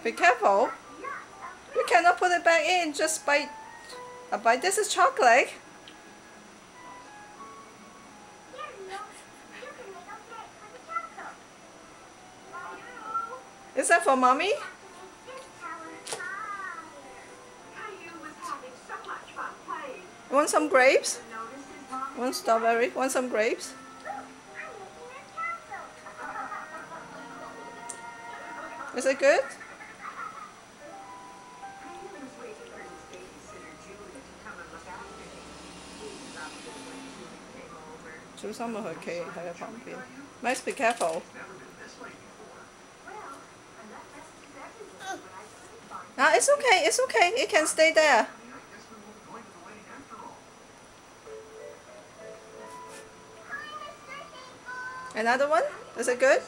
Be careful. You cannot put it back in. Just bite. A bite. This is chocolate. Is that for mommy? Want some grapes? Want strawberry? Want some grapes? Is it good? Chew some of her cake喺佢旁邊。Max, be careful. It's okay. It's okay. It can stay there. Another one? Is it good?